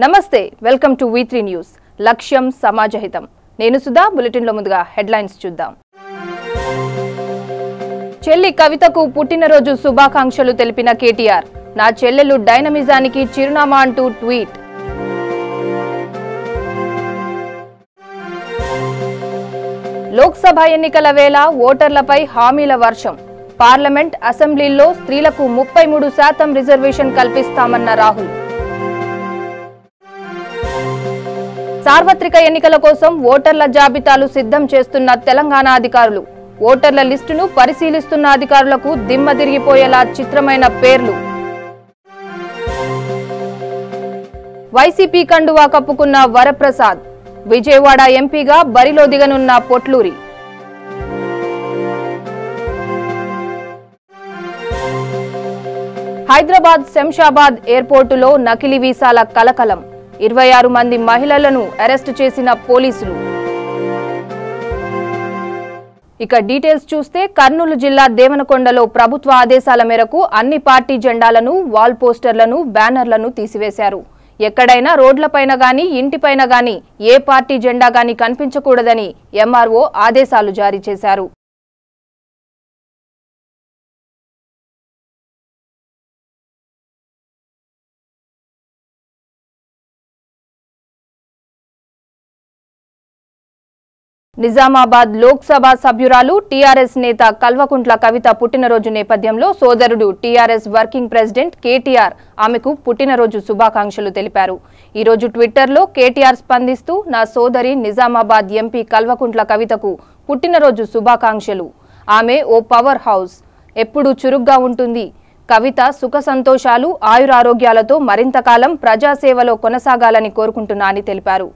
నమస్తే welcome to V3 news లక్ష్యం సమాజహితం నేను సుధా బులెటిన్ లో ముందుగా హెడ్లైన్స్ చూద్దాం చెల్లి కవితకు పుట్టినరోజు శుభాకాంక్షలు తెలిపిన కేటీఆర్ నా చెల్లెలు డైనమిజానికి చిరునామా అంటూ ట్వీట్ లోక్సభ ఎన్నికల వేళ ఓటర్లపై హామీల వర్షం పార్లమెంట్ అసెంబ్లీలో స్త్రీలకు 33% రిజర్వేషన్ కల్పిస్తామన్న రాహుల్ సార్వత్రిక ఎన్నికల కోసం ఓటర్ల జాబితాలు సిద్ధం చేస్తున్న తెలంగాణ అధికారులు ఓటర్ల లిస్టును పరిశీలిస్తున్న అధికారులకు దిమ్మ తిరిగిపోయేలా చిత్రమైన పేర్లు వైసీపీ కండువా కప్పుకున్న వరప్రసాద్ విజయవాడ ఎంపీగా బరిలో దిగనున్న పొట్లూరి హైదరాబాద్ శంషాబాద్ ఎయిర్పోర్టులో నకిలీ వీసాల కలకలం 26 మంది మహిళలను అరెస్టు చేసిన పోలీసులు ఇక డీటెయిల్స్ చూస్తే కర్నూలు జిల్లా దేవనకొండలో ప్రభుత్వ ఆదేశాల మేరకు అన్ని పార్టీ జెండాలను వాల్ పోస్టర్లను బ్యానర్లను తీసివేశారు ఎక్కడైనా రోడ్లపైన గాని ఇంటిపైన గాని ఏ పార్టీ జెండా గాని కనిపించకూడదని ఎంఆర్ఓ ఆదేశాలు జారీ చేశారు నిజామాబాద్ లోక్సభ సభ్యురాలు టీఆర్ఎస్ నేత కల్వకుంట్ల కవిత పుట్టినరోజు నేపథ్యంలో సోదరుడు టీఆర్ఎస్ వర్కింగ్ ప్రెసిడెంట్ కేటీఆర్ ఆమెకు పుట్టినరోజు శుభాకాంక్షలు తెలిపారు ఈ రోజు ట్విట్టర్లో కేటీఆర్ స్పందిస్తూ నా సోదరి నిజామాబాద్ ఎంపీ కల్వకుంట్ల కవితకు పుట్టినరోజు శుభాకాంక్షలు ఆమె ఓ పవర్ హౌస్ ఎప్పుడూ చురుగ్గా ఉంటుంది కవిత సుఖ సంతోషాలు ఆయురారోగ్యాలతో మరింత కాలం ప్రజాసేవలో కొనసాగాలని కోరుకుంటున్నా అని తెలిపారు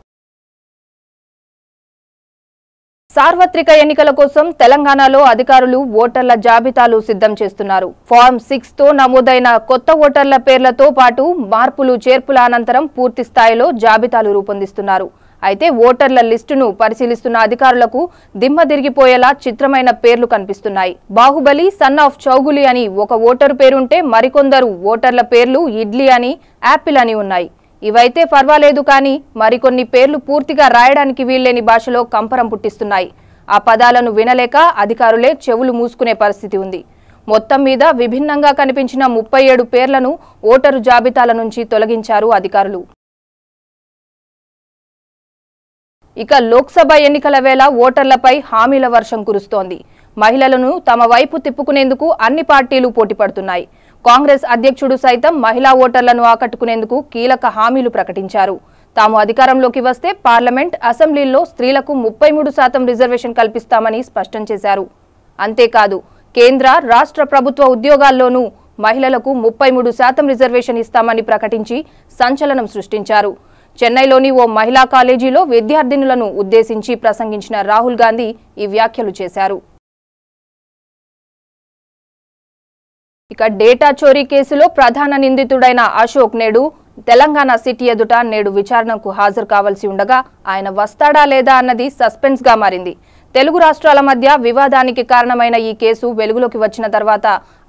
సార్వత్రిక ఎన్నికల కోసం తెలంగాణలో అధికారులు ఓటర్ల జాబితాలు సిద్ధం చేస్తున్నారు ఫార్మ్ 6 తో నమోదైన కొత్త ఓటర్ల పేర్లతో పాటు మార్పులు చేర్పుల అనంతరం పూర్తి స్థాయిలో జాబితాలు రూపొందిస్తున్నారు అయితే ఓటర్ల లిస్టును పరిశీలిస్తున్న అధికారులకు దిమ్మ తిరిగిపోయేలా చిత్రమైన పేర్లు కనిపిస్తున్నాయి బాహుబలి సన్ ఆఫ్ చౌగులి అని ఒక ఓటరు పేరుంటే మరికొందరు ఓటర్ల పేర్లు ఇడ్లీ అని యాపిల్ అని ఉన్నాయి ఇవైతే పర్వాలేదు కానీ మరికొన్ని పేర్లు పూర్తిగా రాయడానికి వీల్లేని భాషలో కంపరం పుట్టిస్తున్నాయి ఆ పదాలను వినలేక అధికారులే చెవులు మూసుకునే పరిస్థితి ఉంది మొత్తం మీద విభిన్నంగా కనిపించిన 37 పేర్లను ఓటరు జాబితాల నుంచి తొలగించారు అధికారులు ఇక లోక్సభ ఎన్నికల వేళ ఓటర్లపై హామీల వర్షం కురుస్తోంది మహిళలను తమ వైపు తిప్పుకునేందుకు అన్ని పార్టీలు పోటీపడుతున్నాయి కాంగ్రెస్ అధ్యక్షుడు సైతం మహిళా ఓటర్లను ఆకట్టుకునేందుకు కీలక హామీలు ప్రకటించారు తాము అధికారంలోకి వస్తే పార్లమెంట్ అసెంబ్లీలో స్త్రీలకు 33% రిజర్వేషన్ కల్పిస్తామని స్పష్టం చేశారు అంతేకాదు కేంద్ర రాష్ట్ర ప్రభుత్వ ఉద్యోగాల్లోనూ మహిళలకు 33% రిజర్వేషన్ ఇస్తామని ప్రకటించి సంచలనం సృష్టించారు చెన్నైలోని ఓ మహిళా కాలేజీలో విద్యార్థినులను ఉద్దేశించి ప్రసంగించిన రాహుల్ గాంధీ ఈ వ్యాఖ్యలు చేశారు ఇక డేటా చోరీ కేసులో ప్రధాన నిందితుడైన అశోక్ నేడు తెలంగాణ సిటీ ఎదుట నేడు విచారణకు హాజరు కావాల్సి ఉండగా ఆయన వస్తాడా లేదా అన్నది సస్పెన్స్ గా మారింది తెలుగు రాష్ట్రాల మధ్య వివాదానికి కారణమైన ఈ కేసు వెలుగులోకి వచ్చిన తర్వాత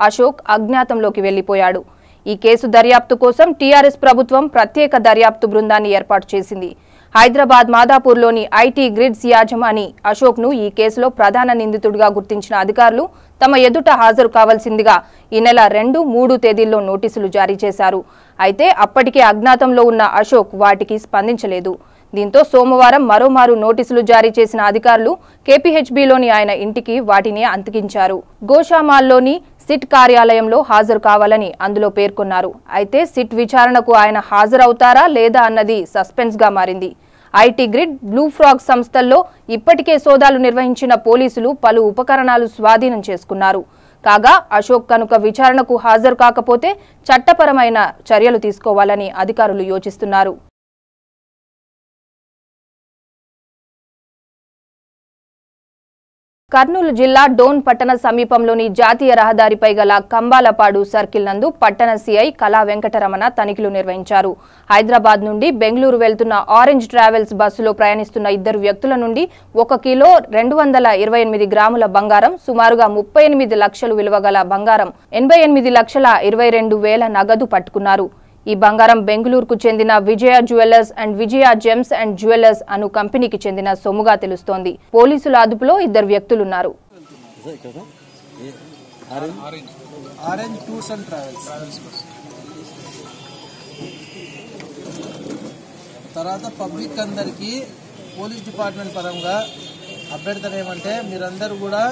అశోక్ అజ్ఞాతంలోకి వెళ్లిపోయాడు ఈ కేసు దర్యాప్తు కోసం టీఆర్ఎస్ ప్రభుత్వం ప్రత్యేక దర్యాప్తు బృందాన్ని ఏర్పాటు చేసింది హైదరాబాద్ మాదాపూర్లోని ఐటీ గ్రిడ్స్ యాజమాని అశోక్ ను ఈ కేసులో ప్రధాన నిందితుడిగా గుర్తించిన అధికారులు తమ ఎదుట హాజరు కావాల్సిందిగా ఈ నెల 2, 3 తేదీల్లో నోటీసులు జారీ చేశారు అయితే అప్పటికే అజ్ఞాతంలో ఉన్న అశోక్ వాటికి స్పందించలేదు దీంతో సోమవారం మరోమారు నోటీసులు జారీ చేసిన అధికారులు కేపీహెచ్బీలోని ఆయన ఇంటికి వాటిని అంతికించారు గోషామాల్లోని సిట్ కార్యాలయంలో హాజరు కావాలని అందులో పేర్కొన్నారు అయితే సిట్ విచారణకు ఆయన హాజరవుతారా లేదా అన్నది సస్పెన్స్ గా మారింది ఐటీ గ్రిడ్ బ్లూ ఫ్రాగ్ సంస్థల్లో ఇప్పటికే సోదాలు నిర్వహించిన పోలీసులు పలు ఉపకరణాలు స్వాధీనం చేసుకున్నారు కాగా అశోక్ కనుక విచారణకు హాజరు కాకపోతే చట్టపరమైన చర్యలు తీసుకోవాలని అధికారులు యోచిస్తున్నారు కర్నూలు జిల్లా డోన్ పట్టణ సమీపంలోని జాతీయ రహదారిపై గల కంబాలపాడు సర్కిల్ నందు పట్టణ సిఐ కళా వెంకటరమణ తనిఖీలు నిర్వహించారు హైదరాబాద్ నుండి బెంగళూరు వెళ్తున్న ఆరెంజ్ ట్రావెల్స్ బస్సులో ప్రయాణిస్తున్న 2 వ్యక్తుల నుండి 1 కిలో 228 గ్రాముల బంగారం సుమారుగా 38 లక్షలు విలువ గల బంగారం 88,22,000 నగదు పట్టుకున్నారు ఈ బంగారం బెంగళూరుకు చెందిన Vijaya jewellers and Vijaya gems and jewellers అను కంపెనీకి చెందిన సొమ్ముగా తెలుస్తోంది. పోలీసుల అదుపులో 2 వ్యక్తులున్నారు. తర్వాత పబ్లిక్ అందరికీ పోలీస్ డిపార్ట్మెంట్ పరంగా అభ్యర్థన ఏమంటే మీరందరూ కూడా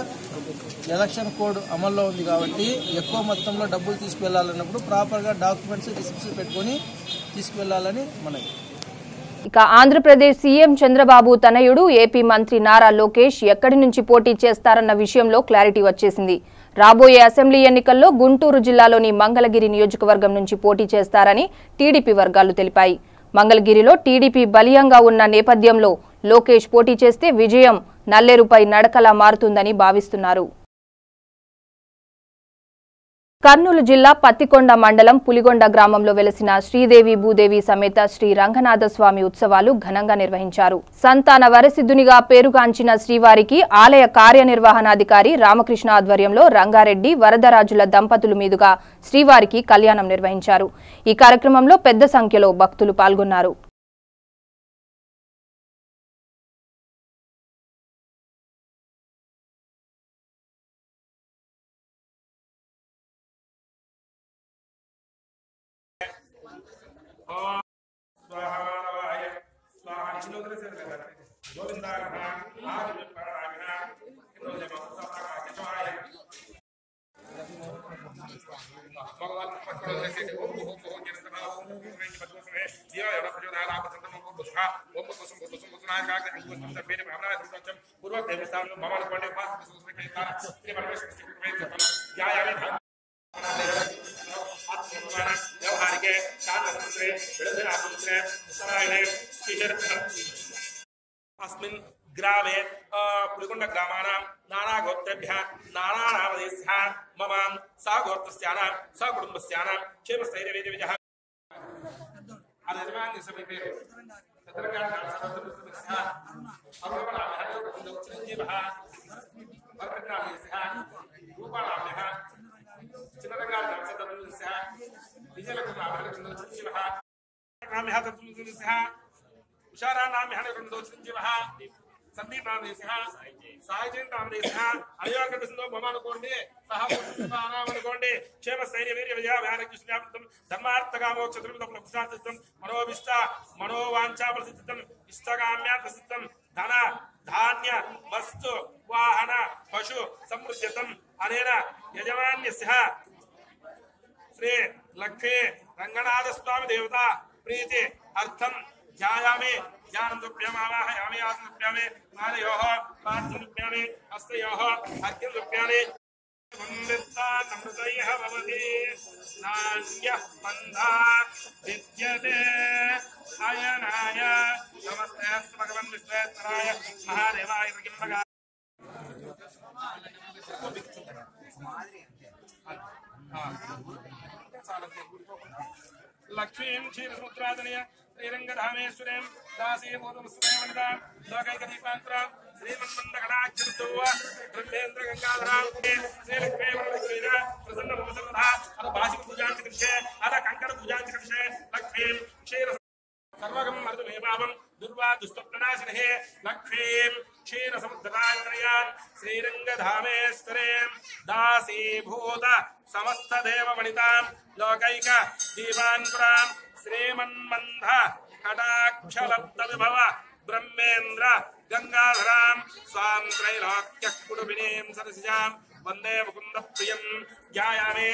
ఎలక్షన్ కోడ్ అమల్లో ఉంది కాబట్టి ఎక్కువ మొత్తంలో డబ్బులు తీసుకువెళ్లాలన్నప్పుడు ప్రాపర్గా డాక్యుమెంట్స్ రిసిప్ట్స్ పెట్టుకొని తీసుకువెళ్లాలని మనకి. ఇక ఆంధ్రప్రదేశ్ సీఎం చంద్రబాబు తనయుడు ఏపీ మంత్రి నారా లోకేష్ ఎక్కడి నుంచి పోటీ చేస్తారన్న విషయంలో క్లారిటీ వచ్చేసింది. రాబోయే అసెంబ్లీ ఎన్నికల్లో గుంటూరు జిల్లాలోని మంగళగిరి నియోజకవర్గం నుంచి పోటీ చేస్తారని టీడీపీ వర్గాలు తెలిపాయి. మంగళగిరిలో టీడీపీ బలీయంగా ఉన్న నేపథ్యంలో లోకేష్ పోటీ చేస్తే విజయం నల్లేరుపై నడకలా మారుతుందని భావిస్తున్నారు. కర్నూలు జిల్లా పత్తికొండ మండలం పులిగొండ గ్రామంలో వెలసిన శ్రీదేవి భూదేవి సమేత శ్రీ రంగనాథ స్వామి ఉత్సవాలు ఘనంగా నిర్వహించారు. సంతాన వరసిద్ధునిగా పేరుగాంచిన శ్రీవారికి ఆలయ కార్యనిర్వహణాధికారి రామకృష్ణ ఆధ్వర్యంలో రంగారెడ్డి వరదరాజుల దంపతుల మీదుగా శ్రీవారికి కళ్యాణం నిర్వహించారు. ఈ కార్యక్రమంలో పెద్ద సంఖ్యలో భక్తులు పాల్గొన్నారు. अस्मिन् ग्रामे पुलिगुण्ड ग्रामाणां नाना गोत्रेभ्यः नाना नामधेयः ममां सा गोत्रस्यानां सा कुटुम्बस्यानां क्षेमस्थैर्यविजयः अनजमानि समीपे तत्रगाणां सर्वत्रस्यः अरुणनामः चिरञ्जीवः वर्तनामयः रूपानामः चिरगाणां सर्वत्रस्यः विजयलक्ष्मीनामः चिरञ्जीवः नामः तत्त्वस्यः उषारा नाम चिरंजीवः संदीप नामदेशः सायजन नामदेशः अयोगदसंदो ममानुकोंडे सह कुटुंबानामनुकोंडे क्षेम स्थैर्य वीर्य विजय व्यानकृष्णाप्तम धर्मार्थकामोक्ष चतुर्विधं लक्षणार्थं मनोविष्ट मनोवांछा प्रसिद्धं इष्टकाम्या प्रसिद्धं धन धान्य वस्तु वाहन पशु समृद्ध्यतं अनेन यजमान्यस्य श्री लक्ष्मी रंगनाथ स्वामी देवता प्रीति अर्थं ध्यायामि ज्ञानं दुप्यमावाहयामि आसनं दुप्यामि मानयोः पार्थं दुप्यामि हस्तयोः अर्घ्यं दुप्यामि वन्दितानमृतयः भवति नान्यः पन्था विद्यते अयनाय नमस्ते अस्तु भगवन् विश्वेश्वराय महादेवाय त्र्यम्बकाय लक्ष्मीं क्षीरसमुद्रादनय श्रीरंगधामेश्वरीं दासी भूतमस्त्रयमनिता लोकैकदीपान्तरां श्रीमन्मन्दगणाख्यन्तुव ब्रह्मेन्द्र गंगाधरां श्रीलक्ष्मी वरलक्ष्मीना प्रसन्नभवसन्नधा अथ भाषिक पूजाञ्च कृष्णे अथ कंकण पूजाञ्च कृष्णे लक्ष्मीं क्षीर सर्वगं मर्दमेवावं दुर्वा दुष्टप्रणाशिने लक्ष्मीं क्षीरसमुद्रान्तरयां श्रीरंगधामेश्वरीं दासीभूत समस्तदेवमणितां लोकैक दीपान्तरां श्रीमन्मन्ध कटाक्षलब्धविभव ब्रह्मेन्द्र गंगाधरां स्वां त्रैलोक्यः कुटुम्बिनीं सरसिजां वन्दे मुकुन्दप्रियं ध्यायामि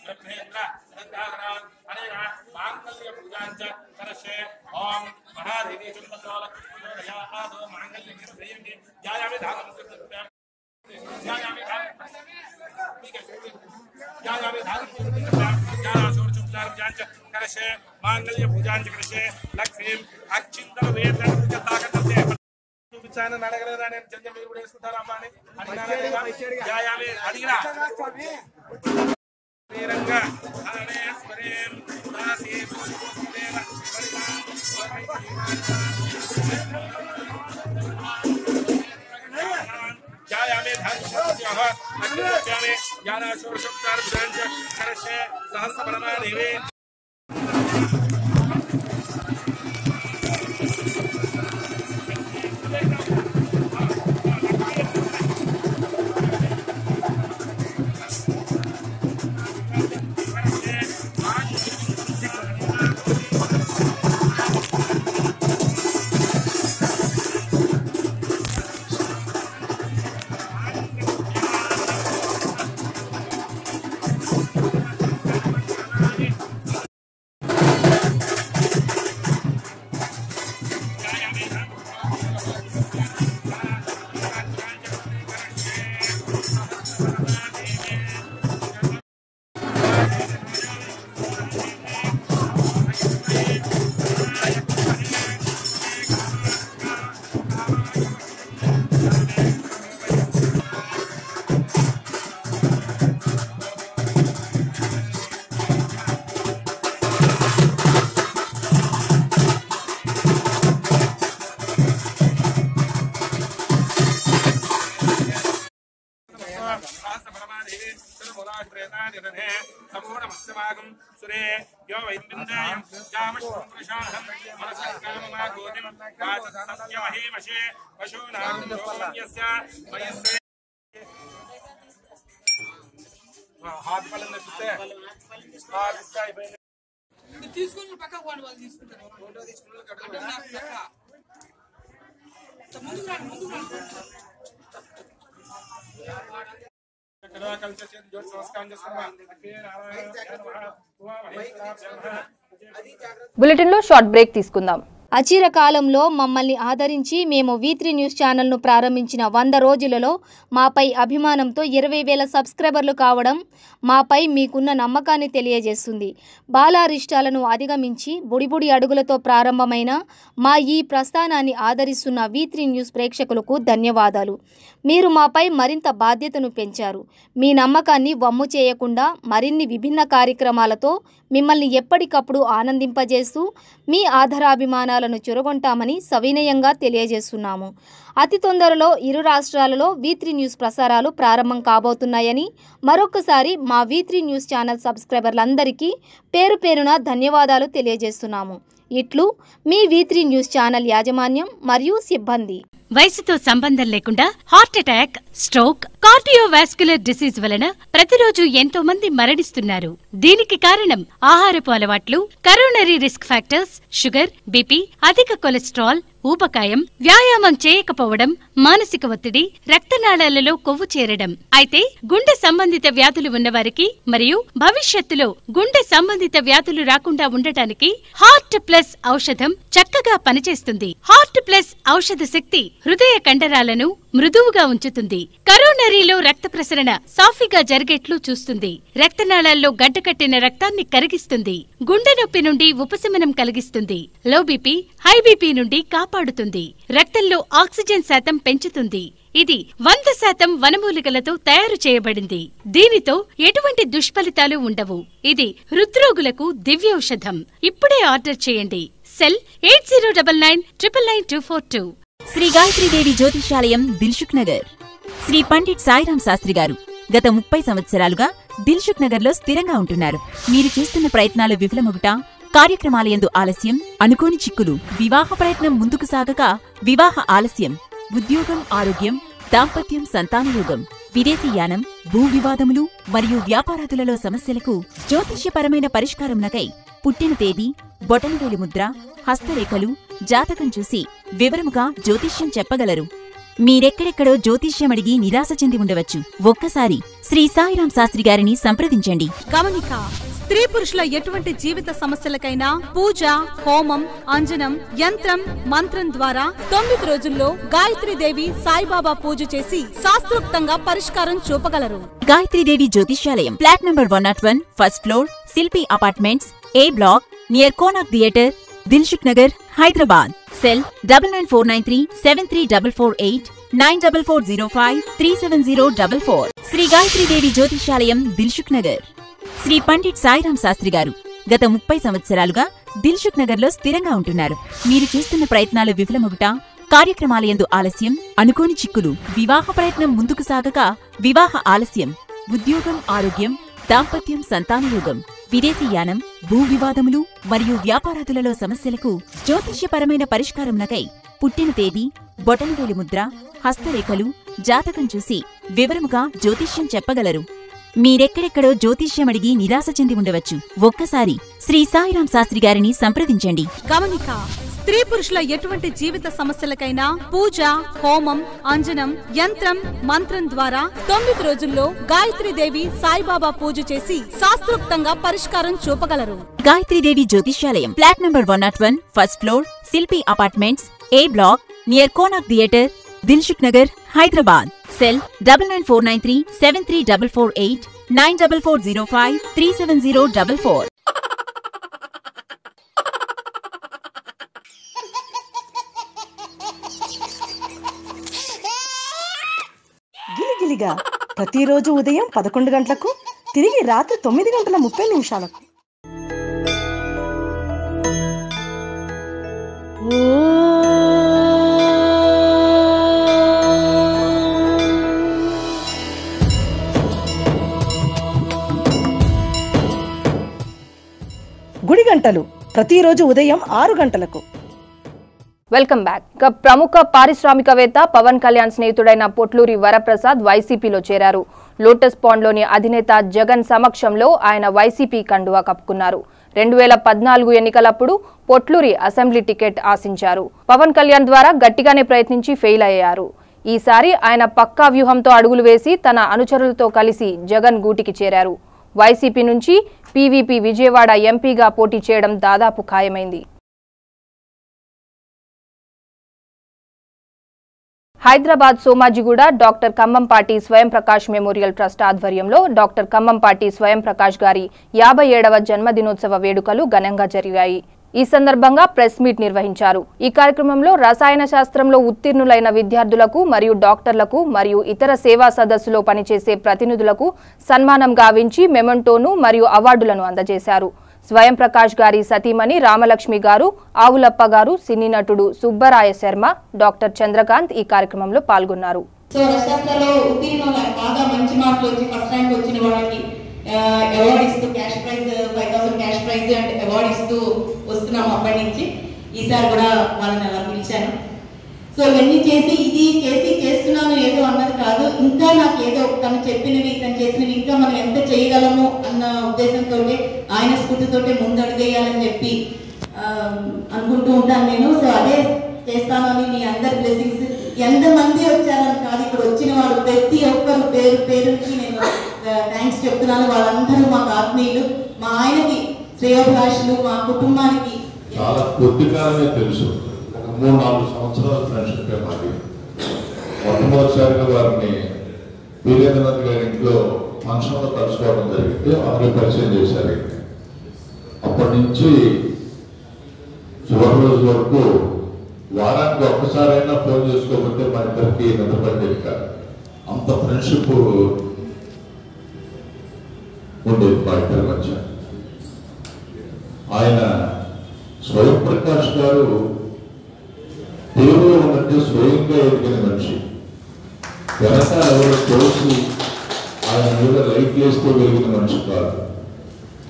ब्रह्मेन्द्र गंगाधरान् अनेन माङ्गल्यपूजाञ्च करशे ओम महादेवी चुम्बकलक्ष्मीया आदो माङ्गल्यनिर्भयन्ति ध्यायामि धानं कृत्वा ध्यायामि धानं ध्यायामि धानं कृत्वा ध्यानासोरचुप्तारञ्च करशे माङ्गल्यपूजाञ्च करशे लक्ष्मीं अक्षिन्तवेदनपूजताकतस्य చూపించాను నడగలేదా నేను జంజ మీరు కూడా వేసుకుంటారా అమ్మా అని ధ్యాయామి అడిగినా శ్రీరంగ హరణేశ్వరీం దాసీ భూదేవ ధ్యాయామి ధర్మస్యః అగ్నిజ్ఞానే జ్ఞానాశోషోక్తార్భుజాంచ కరశే సహస్రపరమాదేవి सुरे यो वैबिंदायं यामश्वं प्रशाहं मनसकाममागोतिं वाचसत्यमहेमशे पशूनां योगस्य मयस्य हाथ पलन नचिते हाथ स्काई पे తీసుకొని పక్కకు వాడు వాళ్ళు తీసుకుంటారు ఫోటో తీసుకున్న కట్టడం ముందు రండి బులెటిన్ లో షార్ట్ బ్రేక్ తీసుకుందాం. అచిర కాలంలో మమ్మల్ని ఆదరించి మేము V3 న్యూస్ ఛానల్ను ప్రారంభించిన 100 రోజులలో మాపై అభిమానంతో 20,000 సబ్స్క్రైబర్లు కావడం మాపై మీకున్న నమ్మకాన్ని తెలియజేస్తుంది. బాలారిష్టాలను అధిగమించి బుడిబుడి అడుగులతో ప్రారంభమైన మా ఈ ప్రస్థానాన్ని ఆదరిస్తున్న V3 న్యూస్ ప్రేక్షకులకు ధన్యవాదాలు. మీరు మాపై మరింత బాధ్యతను పెంచారు. మీ నమ్మకాన్ని వమ్ము చేయకుండా మరిన్ని విభిన్న కార్యక్రమాలతో మిమ్మల్ని ఎప్పటికప్పుడు ఆనందింపజేస్తూ మీ ఆధారాభిమానాలను చొరగొంటామని సవినయంగా తెలియజేస్తున్నాము. అతి తొందరలో ఇరు రాష్ట్రాలలో V3 న్యూస్ ప్రసారాలు ప్రారంభం కాబోతున్నాయని మరొకసారి మా V3 న్యూస్ ఛానల్ సబ్స్క్రైబర్లందరికీ పేరు పేరున ధన్యవాదాలు తెలియజేస్తున్నాము. ఇట్లు మీ V3 న్యూస్ ఛానల్ యాజమాన్యం మరియు సిబ్బంది. వయసుతో సంబంధం లేకుండా heart attack, stroke, cardiovascular disease వలన ప్రతిరోజు ఎంతో మంది మరణిస్తున్నారు. దీనికి కారణం ఆహారపు అలవాట్లు, coronary risk factors, sugar, BP, అధిక కొలెస్ట్రాల్, ఊబకాయం, వ్యాయామం చేయకపోవడం, మానసిక ఒత్తిడి, రక్తనాళాలలో కొవ్వు చేరడం. అయితే గుండె సంబంధిత వ్యాధులు ఉన్నవారికి మరియు భవిష్యత్తులో గుండె సంబంధిత వ్యాధులు రాకుండా ఉండటానికి హార్ట్ ప్లస్ ఔషధం చక్కగా పనిచేస్తుంది. హార్ట్ ప్లస్ ఔషధ శక్తి హృదయ కండరాలను మృదువుగా ఉంచుతుంది. కరోనరీలో రక్త ప్రసరణ సాఫీగా జరిగేట్లు చూస్తుంది. రక్తనాళాల్లో గడ్డకట్టిన రక్తాన్ని కరిగిస్తుంది. గుండె నొప్పి నుండి ఉపశమనం కలిగిస్తుంది. లో బీపీ, హై బీపీ నుండి కాపాడుతుంది. రక్తంలో ఆక్సిజన్ శాతం పెంచుతుంది. ఇది 100% వనమూలికలతో తయారు చేయబడింది. దీనితో ఎటువంటి దుష్ఫలితాలు ఉండవు. ఇది హృద్రోగులకు దివ్యౌషధం. ఇప్పుడే ఆర్డర్ చేయండి. సెల్ 8099999242. శ్రీ గాయత్రీదేవి జ్యోతిషాలయం, దిల్సుఖ్ నగర్. శ్రీ పండిట్ సాయిరాం శాస్త్రి గారు గత 30 సంవత్సరాలుగా దిల్సుఖ్ నగర్ లో స్థిరంగా ఉంటున్నారు. మీరు చేస్తున్న ప్రయత్నాలు విఫలమగుట, కార్యక్రమాలయందు ఆలస్యం, అనుకోని చిక్కులు, వివాహ ప్రయత్నం ముందుకు సాగక వివాహ ఆలస్యం, ఉద్యోగం, ఆరోగ్యం, దాంపత్యం, సంతానయోగం, విదేశీయానం, భూ వివాదములు మరియు వ్యాపారాదులలో సమస్యలకు జ్యోతిష్యపరమైన పరిష్కారమునకై పుట్టిన తేదీ, బొటనవేలి ముద్ర, హస్తరేఖలు, జాతకం చూసి వివరముగా జ్యోతిష్యం చెప్పగలరు. మీరెక్కడెక్కడో జ్యోతిష్యమడిగి నిరాశ చెంది ఉండవచ్చు. ఒక్కసారి శ్రీ సాయిరాం శాస్త్రి గారిని సంప్రదించండి. గమనిక: స్త్రీ పురుషుల ఎటువంటి జీవిత సమస్యలకైనా పూజ, హోమం, అంజనం, యంత్రం, మంత్రం ద్వారా 9 రోజుల్లో గాయత్రీదేవి సాయిబాబా పూజ చేసి శాస్త్రోక్తంగా పరిష్కారం చూపగలరు. గాయత్రీదేవి జ్యోతిష్యాలయం, ఫ్లాట్ నంబర్ 101, ఫస్ట్ ఫ్లోర్, శిల్పి అపార్ట్మెంట్స్, ఏ black, near Konark theatre, Dilsukh Nagar, Hyderabad. Cell 9949373448 9440537044. Shri Gayatri Devi జ్యోతిష్యాలయం, దిల్సుఖ్ నగర్. శ్రీ పండిట్ సాయిరాం శాస్త్రి గారు గత 30 సంవత్సరాలుగా దిల్సుఖ్ నగర్లో స్థిరంగా ఉంటున్నారు. మీరు చేస్తున్న ప్రయత్నాలు విఫలమగుట, కార్యక్రమాలయందు ఆలస్యం, అనుకోని చిక్కులు, వివాహ ప్రయత్నం ముందుకు సాగక వివాహ ఆలస్యం, ఉద్యోగం, ఆరోగ్యం, దాంపత్యం, సంతానయోగం, విదేశీయానం, భూ వివాదములు మరియు వ్యాపారాదులలో సమస్యలకు జ్యోతిష్యపరమైన పరిష్కారమునకై పుట్టిన తేదీ, బొటనవేలి ముద్ర, హస్తరేఖలు, జాతకం చూసి వివరముగా జ్యోతిష్యం చెప్పగలరు. మీరెక్కడెక్కడో జ్యోతిష్యమడిగి నిరాశ చెంది ఉండవచ్చు. ఒక్కసారి శ్రీ సాయిరాం శాస్త్రి గారిని సంప్రదించండి. గమనిక: స్త్రీ పురుషుల ఎటువంటి జీవిత సమస్యలకైనా పూజ, హోమం, అంజనం, యంత్రం, మంత్రం ద్వారా 9 రోజుల్లో గాయత్రీదేవి సాయిబాబా పూజ చేసి శాస్త్రోక్తంగా పరిష్కారం చూపగలరు. గాయత్రీదేవి జ్యోతిష్యాలయం, ఫ్లాట్ నంబర్ 101, ఫస్ట్ ఫ్లోర్, శిల్పి అపార్ట్మెంట్స్, ఏ black, near Konark theatre, Dilsukh Nagar, Hyderabad. Cell 9949373448 9440537044. గిలిగిలిగా ప్రతిరోజు ఉదయం 11 గంటలకు, తిరిగి రాత్రి 9:30 గుడి గంటలు ప్రతిరోజు ఉదయం 6 గంటలకు. Welcome back. ప్రముఖ పారిశ్రామికవేత్త పవన్ కళ్యాణ్ స్నేహితుడైన పొట్లూరి వరప్రసాద్ వైసీపీలో చేరారు. లోటస్ పాండ్లోని అధినేత జగన్ సమక్షంలో ఆయన వైసీపీ కండువా కప్పుకున్నారు. 2014 ఎన్నికలప్పుడు పొట్లూరి అసెంబ్లీ టికెట్ ఆశించారు. పవన్ కళ్యాణ్ ద్వారా గట్టిగానే ప్రయత్నించి ఫెయిల్ అయ్యారు. ఈసారి ఆయన పక్కా వ్యూహంతో అడుగులు వేసి తన అనుచరులతో కలిసి జగన్ గూటికి చేరారు. వైసీపీ నుంచి పీవీపీ విజయవాడ ఎంపీగా పోటీ చేయడం దాదాపు ఖాయమైంది. హైదరాబాద్ సోమాజిగూడ డాక్టర్ కమ్మంపాటి స్వయం ప్రకాష్ మెమోరియల్ ట్రస్ట్ ఆధ్వర్యంలో డాక్టర్ కమ్మంపాటి స్వయం ప్రకాష్ గారి 57వ జన్మదినోత్సవ వేడుకలు ఘనంగా జరిగాయి. ఈ సందర్భంగా ప్రెస్ మీట్ నిర్వహించారు. ఈ కార్యక్రమంలో రసాయన శాస్త్రంలో ఉత్తీర్ణులైన విద్యార్థులకు మరియు డాక్టర్లకు మరియు ఇతర సేవా సదస్సులో పనిచేసే ప్రతినిధులకు సన్మానం గావించి మెమెంటోను మరియు అవార్డులను అందజేశారు. స్వయం ప్రకాష్ గారి సతీమణి రామలక్ష్మి గారు, ఆవులప్ప గారు, సినీ నటుడు సుబ్బరాయ శర్మ, డాక్టర్ చంద్రకాంత్ ఈ కార్యక్రమంలో పాల్గొన్నారు. అవార్డు ఇస్తూ cash prize 5000 cash prize and award ఇస్తూ వస్తున్నాము అప్పటి నుంచి. ఈసారి కూడా వాళ్ళని అలా పిలిచాను. సో ఇవన్నీ చేసి చేస్తున్నాను ఏదో అన్నది కాదు, ఇంకా నాకు ఏదో తను చెప్పినవి తను చేసినవి ఇంకా మనం ఎంత చేయగలము అన్న ఉద్దేశంతో ఆయన స్ఫూర్తితోటే ముందడుగేయాలని చెప్పి అనుకుంటూ ఉంటాను నేను. సో అదే చేస్తానని మీ అందరి బ్లెస్సింగ్స్. ఎంతమంది వచ్చారని కాదు, ఇక్కడ వచ్చిన వాళ్ళు ప్రతి ఒక్కరు పేరుకి నేను థ్యాంక్స్ చెప్తున్నాను. వాళ్ళందరూ మాకు ఆత్మీయులు, మా ఆయనకి శ్రేయోభిలాషులు, మా కుటుంబానికి. చాలా కొద్ది కాలమే తెలుసు, ఒక 3-4 సంవత్సరాల ఫ్రెండ్షిప్ మాది. మొట్టమొదటిసారిగా వారిని వీరేంద్రనాథ్ గారి ఇంట్లో ఫంక్షన్లో కలుసుకోవడం జరిగితే అందరూ పరిచయం చేశారు. అప్పటి నుంచి చివరి రోజు వరకు వారానికి ఒక్కసారైనా ఫోన్ చేసుకోకపోతే మా ఇద్దరికి నిద్రపడేది కాదు. అంత ఫ్రెండ్షిప్ ఉండేది మా ఇద్దరి మధ్య. ఆయన స్వయం ప్రకాష్ గారు దేవుడు అంటే స్వయంగా ఎదిగిన మనిషి. వెనక ఎవరు తోసి ఆయన మీద లైట్ వేస్తూ వెలిగిన మనిషి కాదు.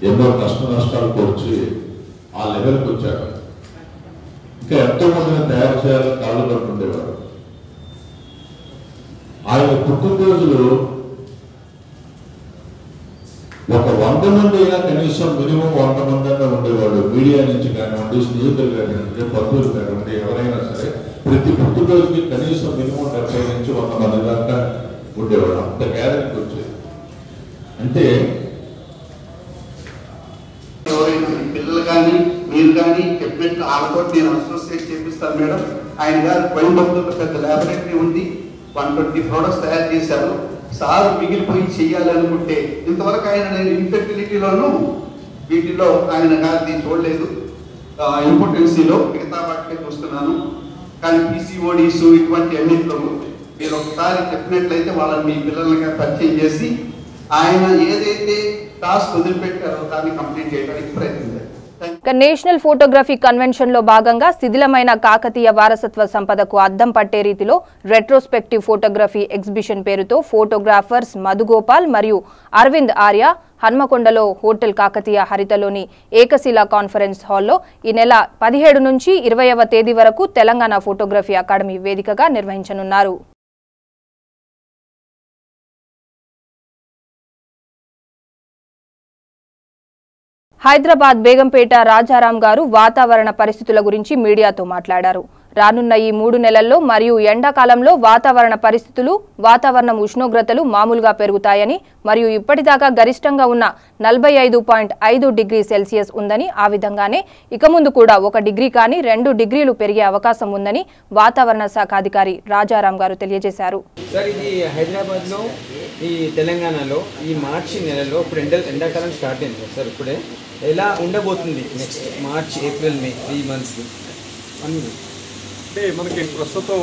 ఎన్నో నష్టాలు కూర్చి ఆ లెవెల్కి వచ్చారు. ఇంకా ఎంతో మందిని తయారు చేయాలని కాళ్ళు పడుతుండేవారు. ఆయన పుట్టినరోజులు ఒక 100 మంది అయినా కనీసం మినిమం 100 మంది అయినా ఉండేవాళ్ళు. మీడియా నుంచి కానివ్వండి, స్నేహితులు కానివ్వండి, బంధువులు కానివ్వండి, ఎవరైనా సరే ప్రతి పుట్టినరోజుకి కనీసం మినిమం 70 నుంచి 100 మంది దాకా ఉండేవాడు. అంత గ్యాదరింగ్ వచ్చేది. అంటే ఎవరైనా పిల్లలు కానీ మీరు కానీ చెప్పినట్లు వాళ్ళతో నేను అసోసియేట్ చేపిస్తాను మేడం. ఆయన గారు కోయంబత్తూరులో పెద్ద ల్యాబొరేటరీ ఉంది, 120 ప్రొడక్ట్స్ తయారు చేశారు. సార్ మిగిలిపోయి చెయ్యాలనుకుంటే ఇంతవరకు ఆయన నేను ఇన్ఫెర్టిలిటీలోనూ వీటిలో ఆయన గారిది చూడలేదు, ఇంపార్టెన్సీలో మిగతా వాటికే చూస్తున్నాను. కానీ పీసీఓడీస్ ఇటువంటి అన్నింటిలో మీరు ఒకసారి చెప్పినట్లయితే వాళ్ళని మీ పిల్లలకి పరిచయం చేసి ఆయన ఏదైతే టాస్క్ వదిలిపెట్టారో దాన్ని కంప్లీట్ చేయడానికి ప్రయత్నించారు. నేషనల్ ఫోటోగ్రఫీ కన్వెన్షన్ లో భాగంగా శిథిలమైన కాకతీయ వారసత్వ సంపదకు అద్దం పట్టే రీతిలో రెట్రోస్పెక్టివ్ ఫోటోగ్రఫీ ఎగ్జిబిషన్ పేరుతో ఫోటోగ్రాఫర్స్ మధుగోపాల్ మరియు అరవింద్ ఆర్య హన్మకొండలో హోటల్ కాకతీయ హరితలోని ఏకశిలా కాన్ఫరెన్స్ హాల్లో ఈ నెల 17 నుంచి 20వ తేదీ వరకు తెలంగాణ ఫోటోగ్రఫీ అకాడమీ వేదికగా నిర్వహించనున్నారు. హైదరాబాద్ బేగంపేట రాజారాం గారు వాతావరణ పరిస్థితుల గురించి మీడియాతో మాట్లాడారు. రానున్న ఈ 3 నెలల్లో మరియు ఎండాకాలంలో వాతావరణ పరిస్థితులు, వాతావరణం ఉష్ణోగ్రతలు మామూలుగా పెరుగుతాయని మరియు ఇప్పటిదాకా గరిష్టంగా ఉన్న 45.5 డిగ్రీ సెల్సియస్ ఉందని, ఆ విధంగానే ఇక ముందు కూడా 1 డిగ్రీ కానీ 2 డిగ్రీలు పెరిగే అవకాశం ఉందని వాతావరణ శాఖ అధికారి రాజారాం గారు తెలియజేశారు. హైదరాబాద్లో ఈ తెలంగాణలో ఈ మార్చి నెలలో ఇప్పుడు ఎండాకాలం స్టార్ట్ అయింది సార్. ఇప్పుడే ఎలా ఉండబోతుంది నెక్స్ట్ మార్చ్, ఏప్రిల్, మే 3 మంత్స్ అంటే మనకి ప్రస్తుతం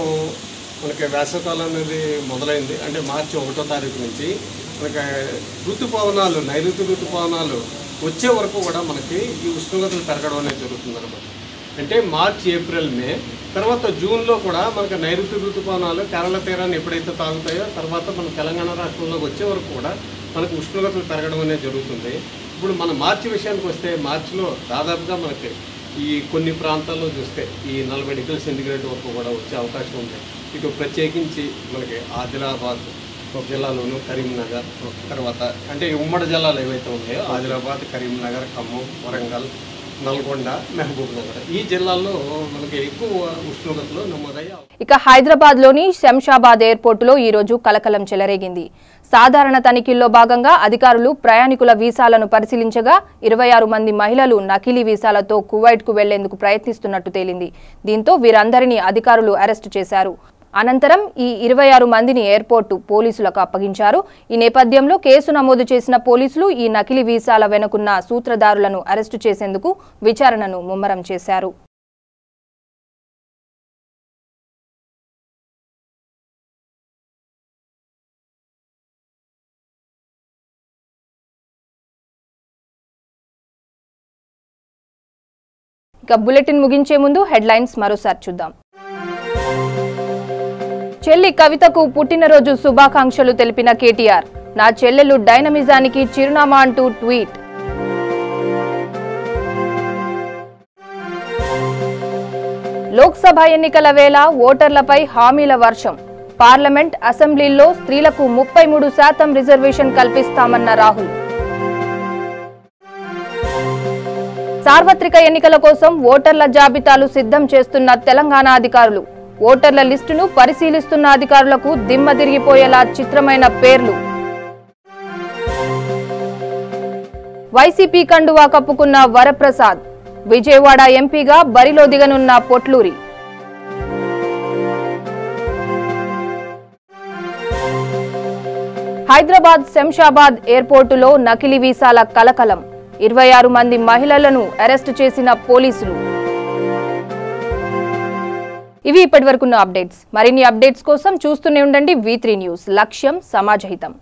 వేసవికాలం అనేది మొదలైంది. అంటే మార్చి 1వ తారీఖు నుంచి మనకి ఋతుపవనాలు, నైరుతి ఋతుపవనాలు వచ్చే వరకు కూడా మనకి ఈ ఉష్ణోగ్రతలు పెరగడం అనేది జరుగుతుంది అనమాట. అంటే మార్చ్, ఏప్రిల్, మే తర్వాత జూన్లో కూడా మనకి నైరుతి ఋతుపవనాలు కేరళ తీరాన్ని ఎప్పుడైతే తాగుతాయో తర్వాత మన తెలంగాణ రాష్ట్రంలోకి వచ్చే వరకు కూడా మనకు ఉష్ణోగ్రతలు పెరగడం అనేది జరుగుతుంది. ఇప్పుడు మన మార్చి విషయానికి వస్తే మార్చిలో దాదాపుగా మనకి ఈ కొన్ని ప్రాంతాల్లో చూస్తే ఈ 40 డిగ్రీల సెంటిగ్రేడ్ వరకు కూడా వచ్చే అవకాశం ఉంది. ఇటు ప్రత్యేకించి మనకి ఆదిలాబాద్ జిల్లాలోను, కరీంనగర్ తర్వాత అంటే ఉమ్మడి జిల్లాలు ఏవైతే ఉన్నాయో ఆదిలాబాద్, కరీంనగర్, ఖమ్మం, వరంగల్, నల్గొండ, మహబూబ్ నగర్ ఈ జిల్లాల్లో మనకి ఎక్కువ ఉష్ణోగ్రతలు నమోదయ్యాయి. ఇక హైదరాబాద్ లోని శంషాబాద్ ఎయిర్పోర్టులో ఈ రోజు కలకలం చెలరేగింది. సాధారణ తనిఖీల్లో భాగంగా అధికారులు ప్రయాణికుల వీసాలను పరిశీలించగా 26 మంది మహిళలు నకిలీ వీసాలతో కువైట్కు వెళ్లేందుకు ప్రయత్నిస్తున్నట్టు తేలింది. దీంతో వీరందరినీ అధికారులు అరెస్టు చేశారు. అనంతరం ఈ 26 మందిని ఎయిర్పోర్టు పోలీసులకు అప్పగించారు. ఈ నేపథ్యంలో కేసు నమోదు చేసిన పోలీసులు ఈ నకిలీ వీసాల వెనుకున్న సూత్రధారులను అరెస్టు చేసేందుకు విచారణను ముమ్మరం చేశారు. ఇక బులెటిన్ ముగించే ముందు హెడ్లైన్స్ మరోసారి చూద్దాం. చెల్లి కవితకు పుట్టినరోజు శుభాకాంక్షలు తెలిపిన కేటీఆర్. నా చెల్లెలు డైనమిజానికి చిరునామా అంటూ ట్వీట్. లోక్సభ ఎన్నికల వేళ ఓటర్లపై హామీల వర్షం. పార్లమెంట్, అసెంబ్లీల్లో స్త్రీలకు 33% రిజర్వేషన్ కల్పిస్తామన్న రాహుల్. సార్వత్రిక ఎన్నికల కోసం ఓటర్ల జాబితాలు సిద్ధం చేస్తున్న తెలంగాణ అధికారులు. ఓటర్ల లిస్టును పరిశీలిస్తున్న అధికారులకు దిమ్మ తిరిగిపోయేలా చిత్రమైన పేర్లు. వైసీపీ కండువా కప్పుకున్న వరప్రసాద్. విజయవాడ ఎంపీగా బరిలో దిగనున్న పొట్లూరి. హైదరాబాద్ శంషాబాద్ ఎయిర్పోర్టులో నకిలీ వీసాల కలకలం. 26 మంది మహిళలను అరెస్టు చేసిన పోలీసులు. ఇవి ఇప్పటివరకున్న అప్డేట్స్. మరిన్ని అప్డేట్స్ కోసం చూస్తూనే ఉండండి V3 న్యూస్. లక్ష్యం సమాజహితం.